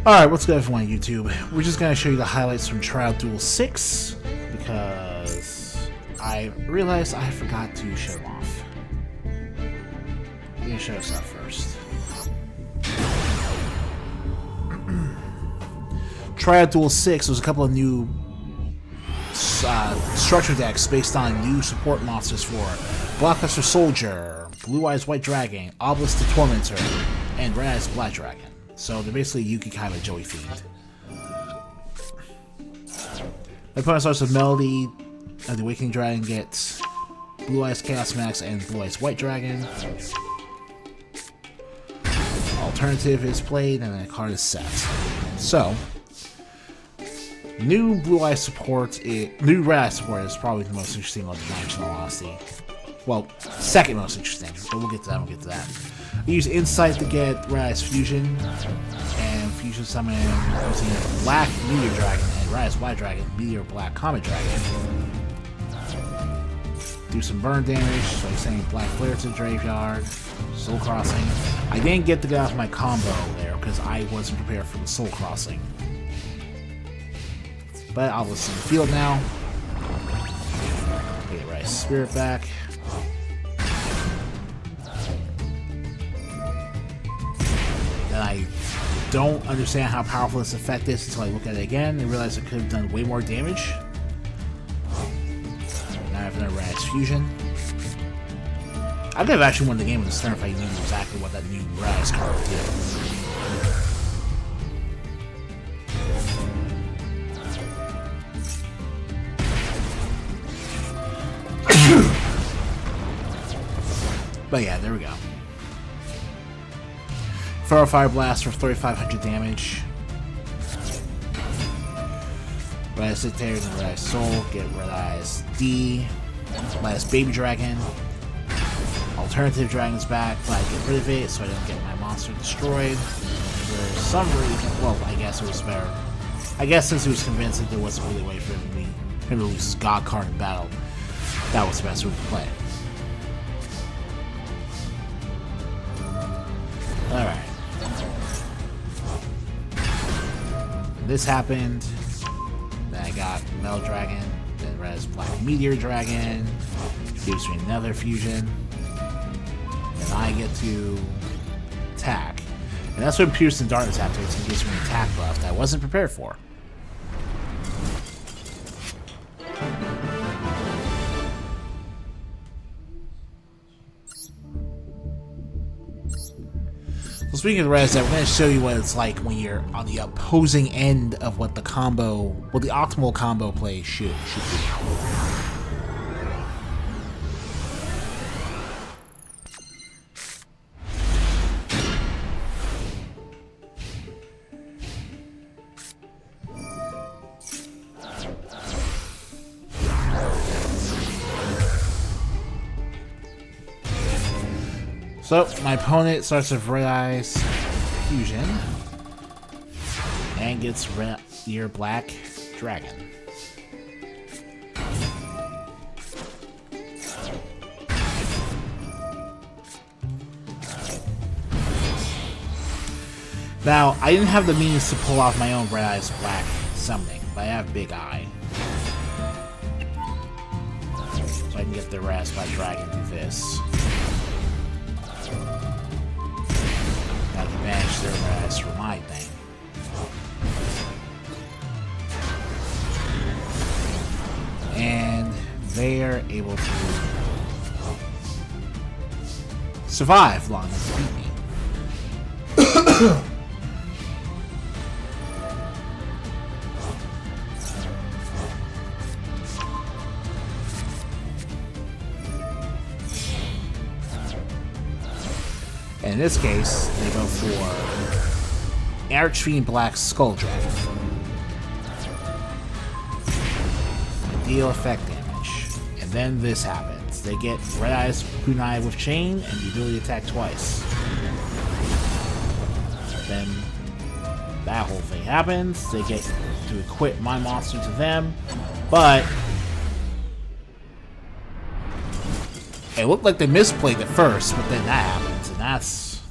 Alright, what's good everyone on YouTube? We're just going to show you the highlights from Tryout Duel 6 because I realized I forgot to show them off. I'm going to show us up first. Tryout Duel 6 was a couple of new structure decks based on new support monsters for Blockbuster Soldier, Blue Eyes White Dragon, Obelisk the Tormentor, and Red Eyes Black Dragon. So they're basically Yuki kind of Joey themed. My opponent starts with Melody of the Awakening Dragon, gets Blue Eyes Chaos Max and Blue Eyes White Dragon. Alternative is played and then a card is set. So new Blue Eyes support, new Red Eyes support is probably the most interesting of the match in all honesty. Well, second most interesting, but we'll get to that. I use Insight to get Red Eyes Fusion, and Fusion Summon using Black Meteor Dragon and Red Eyes White Dragon, Meteor Black Comet Dragon. Do some burn damage, so I'm saying Black Flare to the Graveyard, Soul Crossing. I didn't get to get off my combo there because I wasn't prepared for the Soul Crossing. But I'll listen to the field now. Get Red Eyes Spirit back. I don't understand how powerful this effect is until I look at it again and realize it could have done way more damage. Now I have another Red Eyes Fusion. I could have actually won the game with this turn if I knew exactly what that new Red Eyes card would do. But yeah, there we go. Throw a Fire Blast for 3,500 damage. Red Eyes Dictator and Red Eyes Soul. Get Red Eyes D. Red Eyes Baby Dragon. Alternative Dragon's back, but I get rid of it so I don't get my monster destroyed. For some reason, well, I guess it was better. I guess since he was convinced that there wasn't really a way for him to lose his God card in battle, that was the best route to play. Alright. This happened, then I got Metal Dragon, then Red Eyes Black Meteor Dragon, gives me another fusion, and I get to attack. And that's when Pierce and Darkness activates and gives me an attack buff that I wasn't prepared for. So speaking of the Red Eyes, I'm going to show you what it's like when you're on the opposing end of what the combo, what the optimal combo play should be. So, my opponent starts with Red Eyes Fusion and gets your Black Dragon. Now, I didn't have the means to pull off my own Red Eyes Black summoning, but I have Big Eye. So I can get the Red Eyes Black Dragon through this. I can manage their Red Eyes for my thing. And they are able to survive long enough to beat me. In this case, they go for Archfiend Black Skull Dragon. Deal effect damage. And then this happens. They get Red Eyes Kunai with Chain and the ability to attack twice. Then that whole thing happens. They get to equip my monster to them, but it looked like they misplayed it first, but then that happens, and that's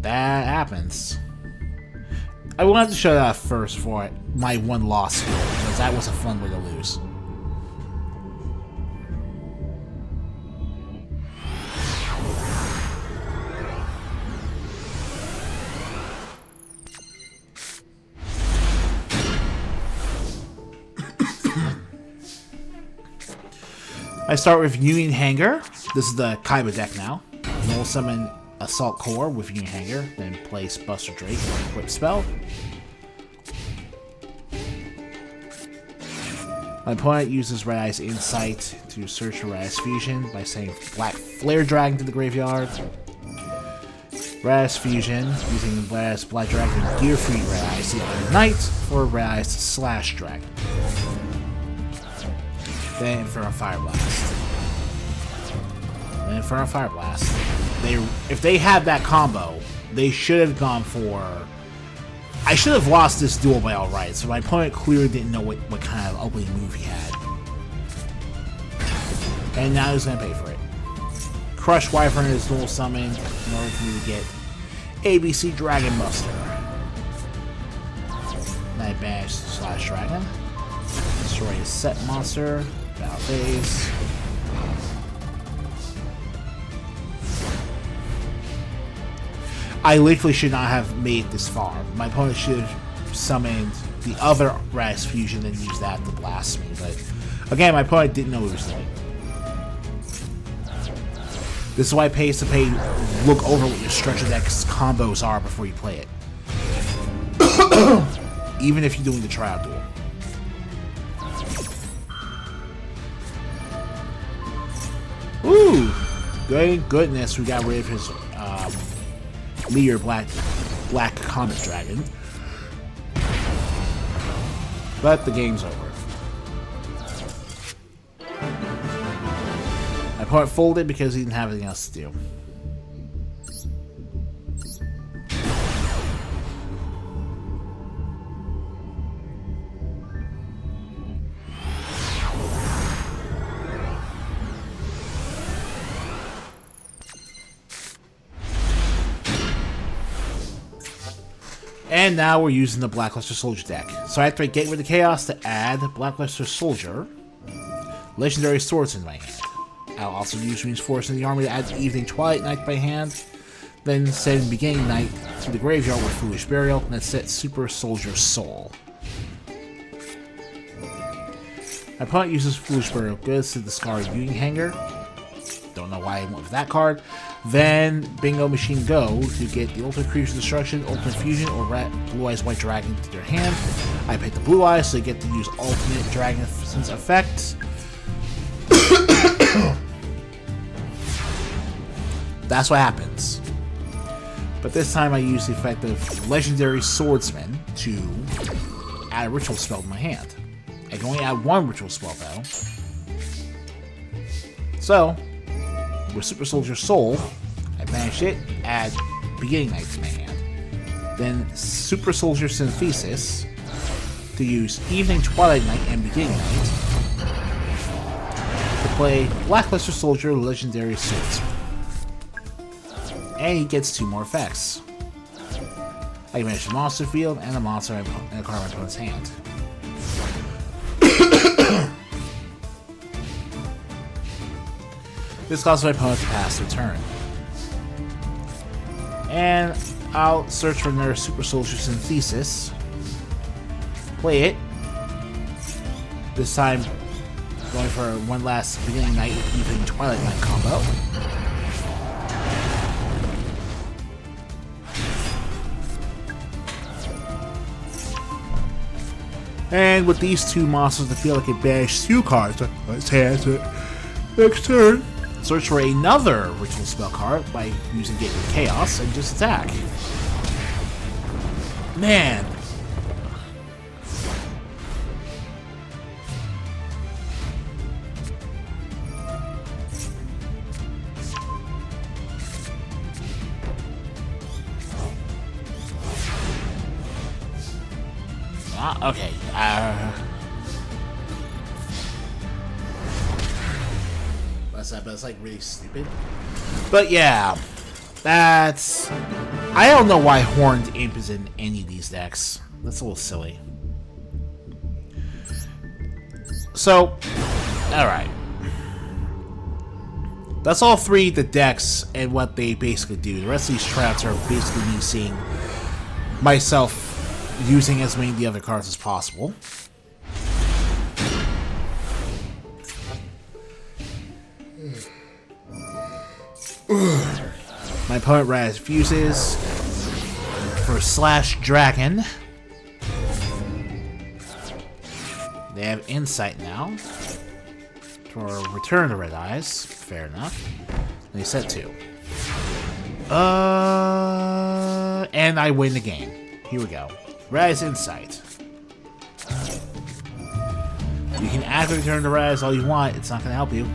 that happens. I wanted to show that first for my one loss here, because that was a fun way to lose. I start with Union Hanger. This is the Kaiba deck now. Null summon Assault Core with Union Hanger, then place Buster Drake with Equip Spell. My opponent uses Red Eye's Insight to search for Red Eye's Fusion by sending Black Flare Dragon to the graveyard. Red Eye's Fusion, using Red Eye's Black Dragon and Gear Free Red Eye's the other night for Red Eye's Slash Dragon. Then Inferno Fire Blast. Then Inferno Fire Blast. If they had that combo, they should have gone for... I should have lost this duel by all rights, so my opponent clearly didn't know what kind of ugly move he had. And now he's going to pay for it. Crush Wyvern is dual summoned in order for me to get ABC Dragon Buster. And I banish Slash Dragon. Destroy his set monster. Battle phase. I literally should not have made this far. My opponent should have summoned the other Raz Fusion and used that to blast me. But again, my opponent didn't know what he was doing. This is why it pays to pay. Look over what your structure deck's combos are before you play it. Even if you're doing the Tryout Duel. Ooh! Thank goodness we got rid of his Meteor Black Comet Dragon. But the game's over. My opponent folded because he didn't have anything else to do. And now we're using the Blackluster Soldier deck. So I have to Gateway to Chaos to add Blackluster Soldier, Legendary Swords in my hand. I'll also use Reinforced in the Army to add Evening Twilight Night by hand, then send Beginning Night to the graveyard with Foolish Burial, and then set Super Soldier Soul. My opponent uses Foolish Burial Goods to discard Union Hanger. Don't know why I went with that card. Then Bingo Machine Go to get the Ultimate Creature Destruction, Ultimate Fusion, or Blue Eyes White Dragon to their hand. I pick the Blue Eyes, so they get to use Ultimate Dragon's effects. That's what happens. But this time I use the effect of Legendary Swordsman to add a Ritual Spell to my hand. I can only add one Ritual Spell though. So, with Super Soldier Soul, I banish it, add Beginning Night to my hand. Then Super Soldier Synthesis to use Evening Twilight Night and Beginning Night to play Blackluster Soldier Legendary Swords. And he gets two more effects. I can banish the monster field and a monster and a card in my opponent's hand. This causes my opponent to pass their turn. And I'll search for another Super Soldier Synthesis. Play it. This time, going for one last Beginning Night with Evening Twilight Night combo. And with these two monsters, I feel like it banished two cards on his hand. Next turn, search for another Ritual Spell card by using Gateway to Chaos and just attack. Man. Okay. That's like really stupid. But yeah, that's I don't know why Horned Imp is in any of these decks. That's a little silly. So, alright. That's all three the decks and what they basically do. The rest of these tryouts are basically me seeing myself using as many of the other cards as possible. My opponent Raz fuses for Slash Dragon. They have Insight now for Return to Red Eyes. Fair enough. They set 2. And I win the game. Here we go. Red Eyes Insight. You can activate Return to Red Eyes all you want. It's not going to help you.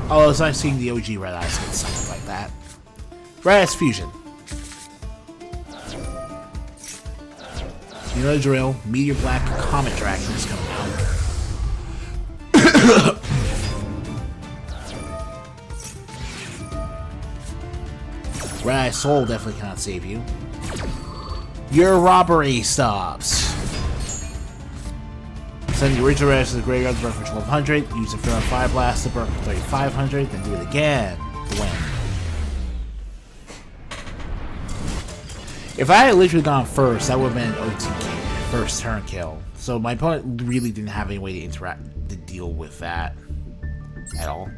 Oh, it's nice seeing the OG Red Eyes get something like that. Red Eyes Fusion. You know the drill. Meteor Black Comet Dragon is coming out. Red Eye Soul definitely cannot save you. Your robbery stops. Send the original Red Eyes to the graveyard to burn for 1200. Use it for a Fire Blast to burn for 3500. Then do it again to win. If I had literally gone first, that would have been an OTK. First turn kill. So my opponent really didn't have any way to interact to deal with that at all.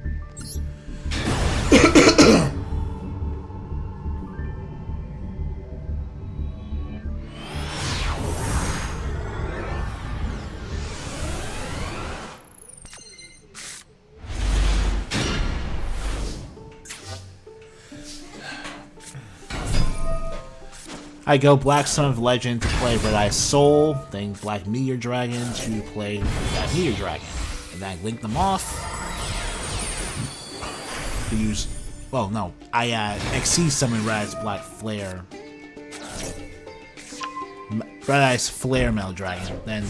I go Black Son of Legend to play Red Eye Soul, then Black Meteor Dragon to play Black Meteor Dragon. And then I link them off to use... Oh, no. I XC summon Red Eye's Black Flare. Red Eye's Flare Metal Dragon. Then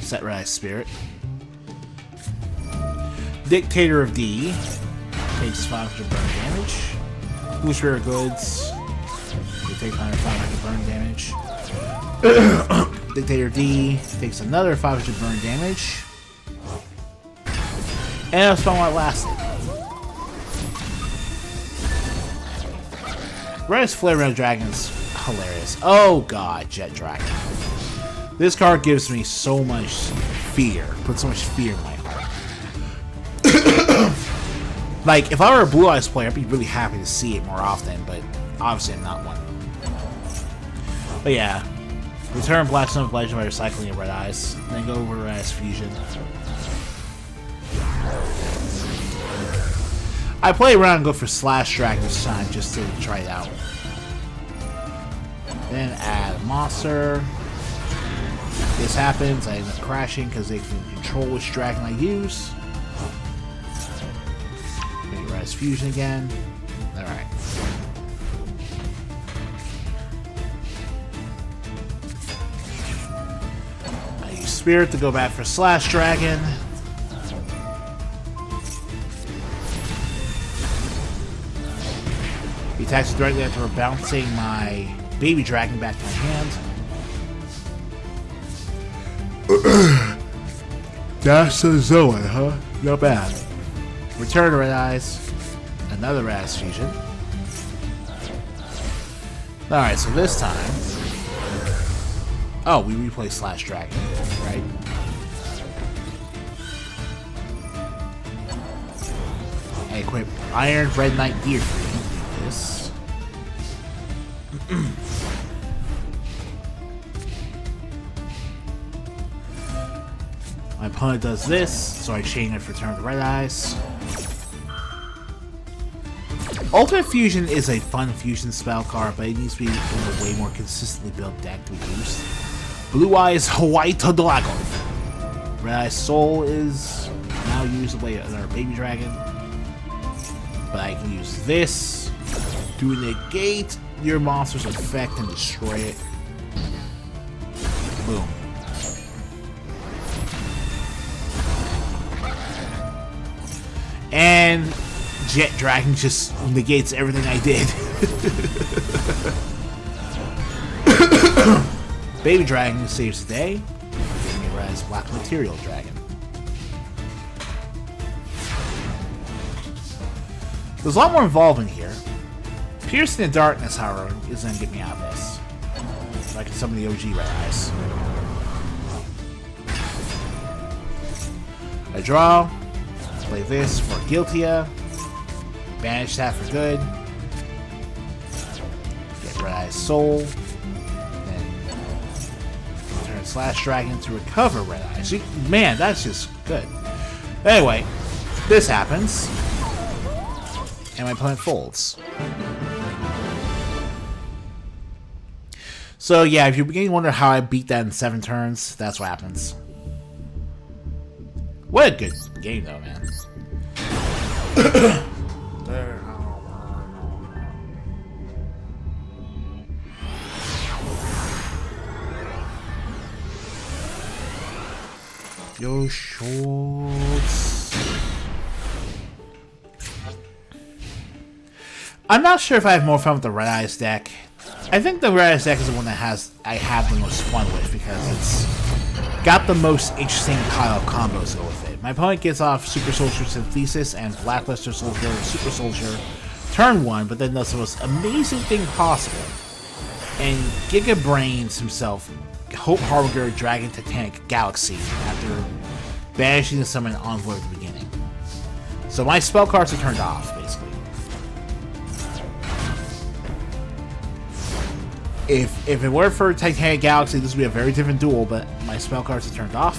set Red Eye's Spirit. Dictator of D takes 500 burn damage. Blue Spirit Goods. Take 500 burn damage. Dictator D takes another 500 burn damage. And that's fun while it lasted. Red's Flare Metal Dragon's hilarious. Oh god, Jet Dragon. This card gives me so much fear. Puts so much fear in my heart. Like, if I were a Blue Eyes player, I'd be really happy to see it more often, but obviously I'm not one. But yeah, return Black Son of Legend by recycling a Red Eyes, then go over Red Eyes Fusion. I play around and go for Slash Dragon this time just to try it out. Then add a monster. This happens, I end up crashing because they can control which dragon I use. Maybe Red Eyes Fusion again. Alright. Spirit to go back for Slash Dragon. He attacks directly after bouncing my Baby Dragon back to my hand. That's a Zoe, huh? Not bad. Return to Red Eyes. Another Red Eyes Fusion. Alright, so this time... Oh, we replay Slash Dragon, right? I equip Iron Red Knight Gear for this. My opponent does this, so I chain it for turn to Red Eyes. Ultimate Fusion is a fun fusion spell card, but it needs to be in a way more consistently built deck to be used. Blue Eyes White Dragon. Red Eyes Soul is now used to play another Baby Dragon. But I can use this to negate your monster's effect and destroy it. Boom. And Jet Dragon just negates everything I did. Baby Dragon saves the day. Giving me Rise Black Material Dragon. There's a lot more involved in here. Piercing the Darkness, however, is going to get me out of this. So I can summon the OG Red Eyes. I draw. Play this for Guiltia. Banish that for good. Get Red Eyes Soul. Then turn Slash Dragon to recover Red Eyes. Man, that's just good. Anyway, this happens. And my opponent folds. So yeah, if you're beginning to wonder how I beat that in 7 turns, that's what happens. What a good game though, man. Yo, Schultz. I'm not sure if I have more fun with the Red Eyes deck. I think the Red Eyes deck is the one that I have the most fun with because it's got the most interesting pile of combos to go with it. My opponent gets off Super Soldier Synthesis and Blackluster Soldier Super Soldier turn 1, but then does the most amazing thing possible. And Giga Brains himself, Hope Harbinger Dragon Titanic Galaxy after banishing the summon Envoy at the beginning. So my spell cards are turned off, basically. If it weren't for Titanic Galaxy, this would be a very different duel, but my spell cards are turned off.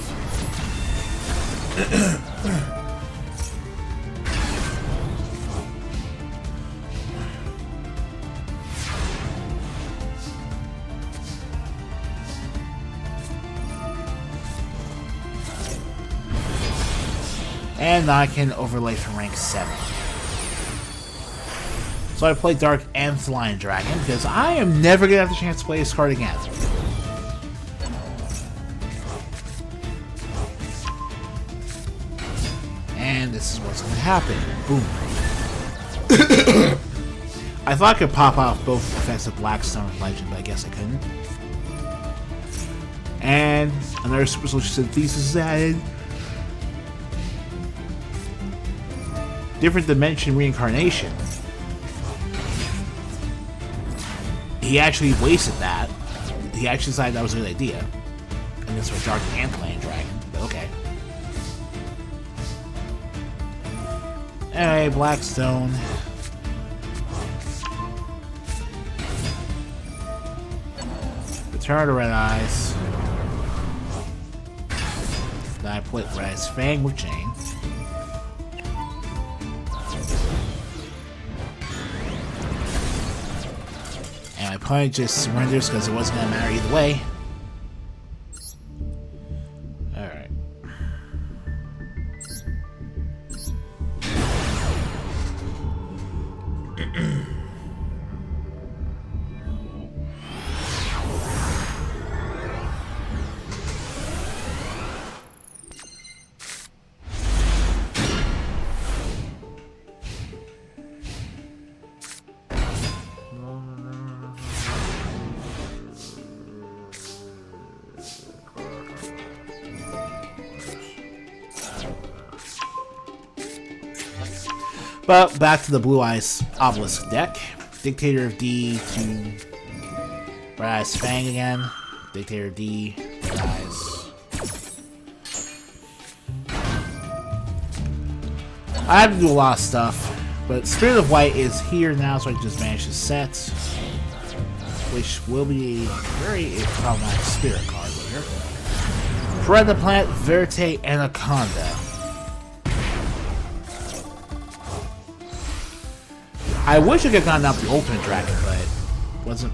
And I can overlay from rank 7. So I play Dark Antlion Dragon because I am never going to have the chance to play this card again. And this is what's going to happen. Boom. I thought I could pop off both effects of Blackstone and Legend, but I guess I couldn't. And another Super Soldier Synthesis is added. Different Dimension Reincarnation. He actually wasted that. He actually decided that was a good idea. And this was Dark Antlion Dragon, but okay. Alright, Blackstone. Return to Red Eyes. Then I put Red Eyes Fang with Chain. My opponent just surrenders because it wasn't going to matter either way. Alright. But back to the Blue Eyes Obelisk deck. Dictator of D to Red Eyes Fang again. Dictator of D, Red Eyes. I have to do a lot of stuff, but Spirit of White is here now, so I can just manage to set. Which will be a very problematic spirit card later. Predator Plant, Verte, Anaconda. I wish I could have gotten out the Ultimate Dragon, but it wasn't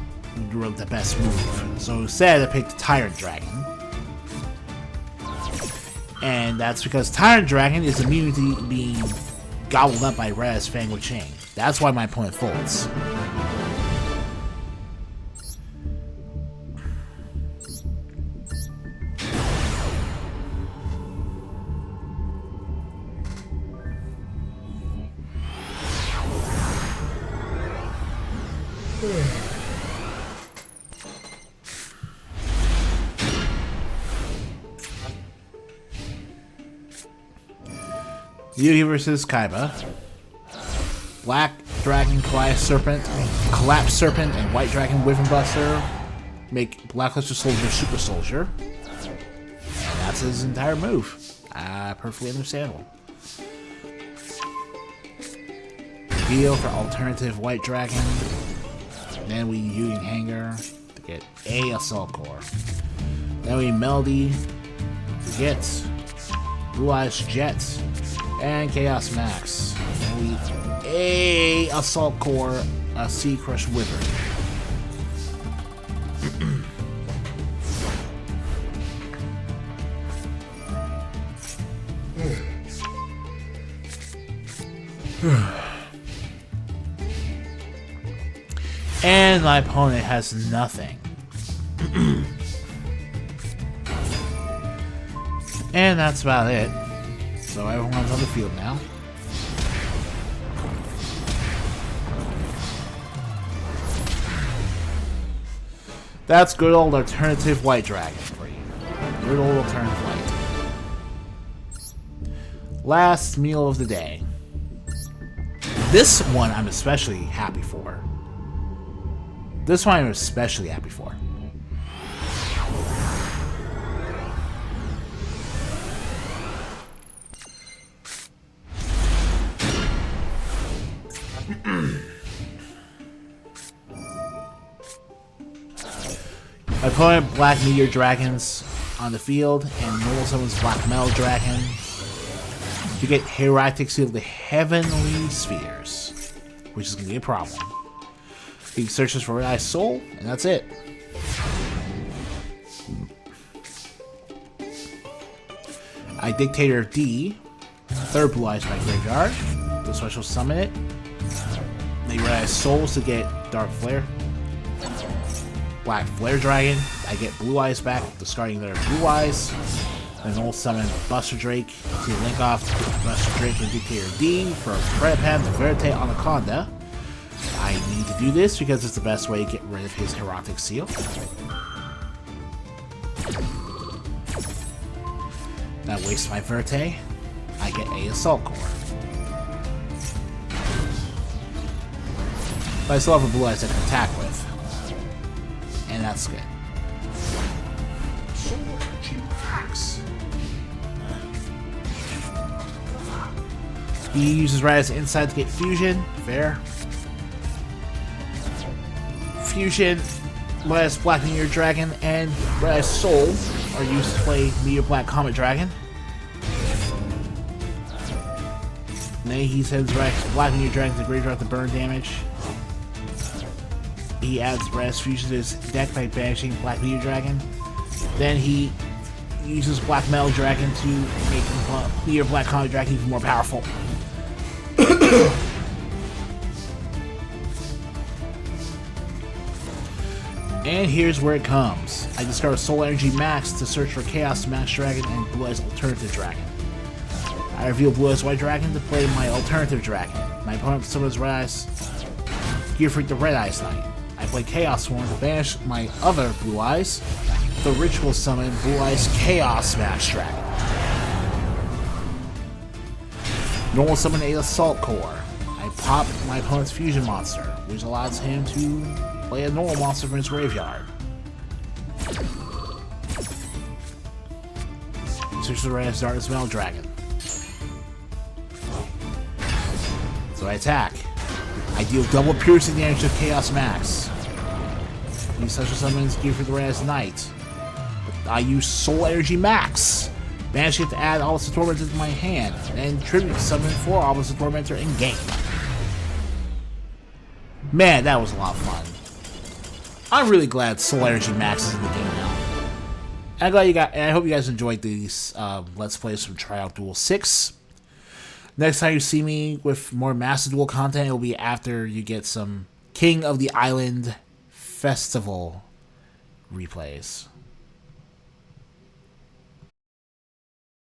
really the best move. So instead, I picked Tyrant Dragon. And that's because Tyrant Dragon is immune to being gobbled up by Red Eyes Fang with Chain. That's why my opponent folds. Yugi versus Kaiba. Black Dragon, Collapse Serpent, and White Dragon, Wyvern Buster make Blackluster Soldier Super Soldier. And that's his entire move. Perfectly understandable. Reveal for alternative White Dragon. Then we Yugi Hanger to get a Assault Core. Then we Melody to get Blue Eyes Jet and Chaos Max. Then we a Assault Core, a Sea Crush Wyvern. And my opponent has nothing. And that's about it. So everyone's on the field now. That's good old alternative White Dragon for you. Good old alternative White. Last meal of the day. This one I'm especially happy for. This one I'm especially happy for. My opponent Black Meteor Dragons on the field, and normal summons Black Metal Dragon. You get Heractic Seal of the Heavenly Spheres, which is going to be a problem. He searches for Red Eye Soul, and that's it. I Dictator D, third Blue Eyes by Graveyard. The special summon it. They Red Eye Souls to get Dark Flare. Black Flare Dragon. I get Blue Eyes back, discarding their Blue Eyes. Then I'll summon Buster Drake to link off Buster Drake and Dictator D for Predapan to Verte Anaconda. I need to do this because it's the best way to get rid of his Heractic Seal. That wastes my Verte. I get a Assault Core. But I still have a Blue Eyes I can attack with. And that's good. He uses Red Eyes Inside to get Fusion. Fair. Fusion, Red Eyes Black Meteor Dragon, and Red Eyes Soul are used to play Meteor Black Comet Dragon. And then he sends Red Eyes Black Meteor Dragon to Graveyard to burn damage. He adds Red Eyes Fusion to his deck by banishing Black Meteor Dragon. Then he uses Black Metal Dragon to make Meteor Black Comet Dragon even more powerful. And here's where it comes. I discover Soul Energy Max to search for Chaos Max Dragon and Blue Eyes Alternative Dragon. I reveal Blue Eyes White Dragon to play my Alternative Dragon. My opponent summons Red Eyes Gear Freak the Red Eyes Knight. I play Chaos Swarm to banish my other Blue Eyes. The Ritual summon Blue Eyes Chaos Max Dragon. Normal summon a Assault Core. I pop my opponent's Fusion Monster, which allows him to play a normal monster from his graveyard. Search the Red Eyes Darkness Metal Dragon. So I attack. I deal double piercing damage to Chaos Max. He special summons Gear for the Red Eyes Knight. I use Soul Energy Max. Manage to add Obelisk Tormentor to my hand, and tribute summon 4 Obelisk Tormentor in game. Man, that was a lot of fun. I'm really glad Soul Energy Max is in the game now. I'm glad you got, and I hope you guys enjoyed these Let's Plays from Tryout Duel 6. Next time you see me with more Master Duel content, it will be after you get some King of the Island Festival replays.